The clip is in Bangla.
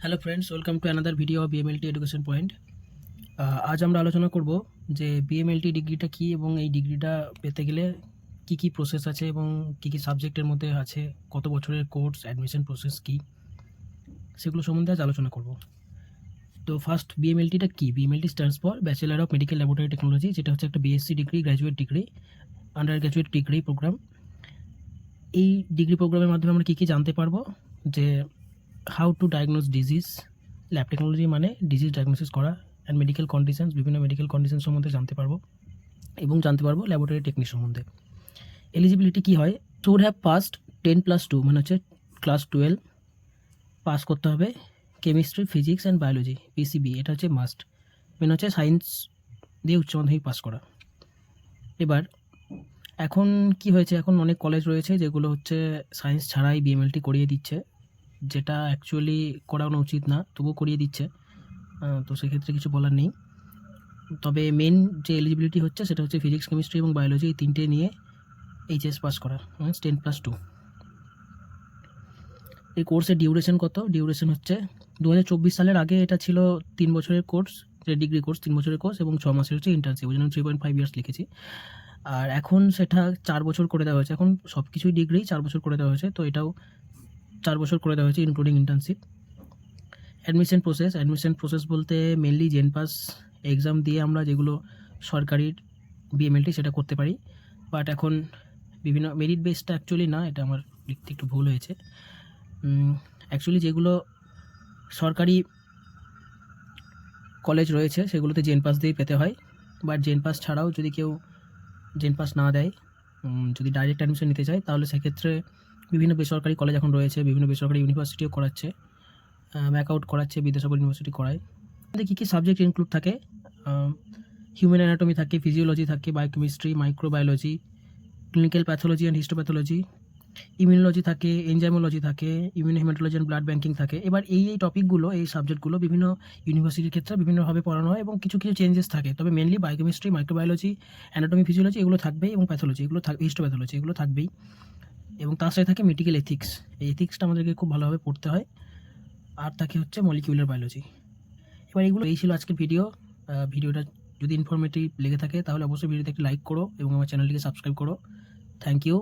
Hello friends, welcome to another video of BMLT education point. আজ আমরা আলোচনা করব যে বিএমএলটি ডিগ্রিটা কী এবং এই ডিগ্রিটা পেতে গেলে কী কী প্রসেস আছে এবং কী কী সাবজেক্টের মধ্যে আছে, কত বছরের কোর্স, অ্যাডমিশন প্রসেস কী, সেগুলো সম্বন্ধে আজ আলোচনা করব। তো ফার্স্ট, বিএমএলটিটা কী? BMLT stands for bachelor of medical laboratory technology, যেটা হচ্ছে একটা BSc degree, graduate degree, undergraduate degree program. এই ডিগ্রি প্রোগ্রামের মাধ্যমে আমরা কী কী জানতে পারবো? যে how to diagnose disease, lab technology মানে ডিজিজ ডায়াগনোসিস করা, অ্যান্ড মেডিকেল কন্ডিশনস, বিভিন্ন মেডিকেল কন্ডিশন সম্বন্ধে জানতে পারবো এবং জানতে পারবো ল্যাবরেটরি টেকনিক সম্বন্ধে। এলিজিবিলিটি কী হয়? শুড হ্যাভ পাস্ট 10+2 মানে হচ্ছে ক্লাস 12 পাস করতে হবে। Chemistry, physics and biology PCB, এটা হচ্ছে মাস্ট। মেন হচ্ছে সায়েন্স দিয়ে উচ্চ মাধ্যমিক পাস করা। এবার এখন কি হয়েছে, এখন অনেক কলেজ রয়েছে যেগুলো হচ্ছে সায়েন্স ছাড়াই বিএমএলটি করিয়ে দিচ্ছে, যেটা অ্যাকচুয়ালি করানো উচিত না, তবুও করিয়ে দিচ্ছে। তো সেক্ষেত্রে কিছু বলার নেই। তবে মেন যে এলিজিবিলিটি হচ্ছে সেটা হচ্ছে ফিজিক্স, কেমিস্ট্রি এবং বায়োলজি, এই তিনটে নিয়ে এইচএস পাস করা, 10+2। এই কোর্সের ডিউরেশন কত? ডিউরেশন হচ্ছে 2024 সালের আগে এটা ছিল 3 বছরের কোর্স, যে ডিগ্রি কোর্স 3 বছরের কোর্স এবং 6 মাসের হচ্ছে ইন্টার্নশিপ, ওই জন্য 3.5 ইয়ার্স লিখেছি। আর এখন সেটা 4 বছর করে দেওয়া হয়েছে। এখন সব কিছুই ডিগ্রি 4 বছর করে দেওয়া হয়েছে, তো এটাও 4 বছর করে দেওয়া হয়েছে ইনক্লুডিং ইন্টার্নশিপ। অ্যাডমিশন প্রসেস বলতে মেনলি জেন পাস এক্সাম দিয়ে আমরা যেগুলো সরকারি বিএমএলটি সেটা করতে পারি, বাট এখন বিভিন্ন মেরিট বেসটা অ্যাকচুয়ালি না, এটা আমার লিখতে একটু ভুল হয়েছে। অ্যাকচুয়ালি যেগুলো সরকারি কলেজ রয়েছে সেগুলোতে জেন পাস দিয়েই পেতে হয়, বাট জেন পাস ছাড়াও যদি কেউ জেন পাস না দেয়, যদি ডাইরেক্ট অ্যাডমিশন নিতে চায়, তাহলে সেক্ষেত্রে বিভিন্ন বেসরকারি কলেজ এখন রয়েছে, বিভিন্ন বেসরকারি ইউনিভার্সিটিও করাচ্ছে, ব্যাকআউট করাচ্ছে, বিদ্যাসাগর ইউনিভার্সিটি করায়। কী কী সাবজেক্ট ইনক্লুড থাকে? হিউম্যান অ্যানাটমি থাকে, ফিজিওলজি থাকে, biochemistry, microbiology, clinical pathology and histopathology, immunology থাকে, এনজাইমোলজি থাকে, ইমিউনোহেমাটোলজি অ্যান্ড ব্লাড ব্যাঙ্কিং থাকে। এবার এই টপিকগুলো, এই সাবজেক্টগুলো বিভিন্ন ইউনিভার্সিটির ক্ষেত্রে বিভিন্নভাবে পড়ানো হয় এবং কিছু কিছু চেঞ্জেস থাকে। তবে mainly biochemistry, microbiology, anatomy, physiology এগুলো থাকবেই এবং প্যাথোলজি এগুলো হিস্টোপ্যাথোলজি এগুলো থাকবেই, এবং তার সাথে থাকে মেডিকেল এথিক্স। এই এথিক্সটা আমাদেরকে খুব ভালোভাবে পড়তে হয়। আর থাকে হচ্ছে মলিকিউলার বায়োলজি। এবার এই ছিল আজকের ভিডিও। ভিডিওটা যদি ইনফরমেটিভ লেগে থাকে তাহলে অবশ্যই ভিডিওতে একটি লাইক করো এবং আমার চ্যানেলটিকে সাবস্ক্রাইব করো। Thank you.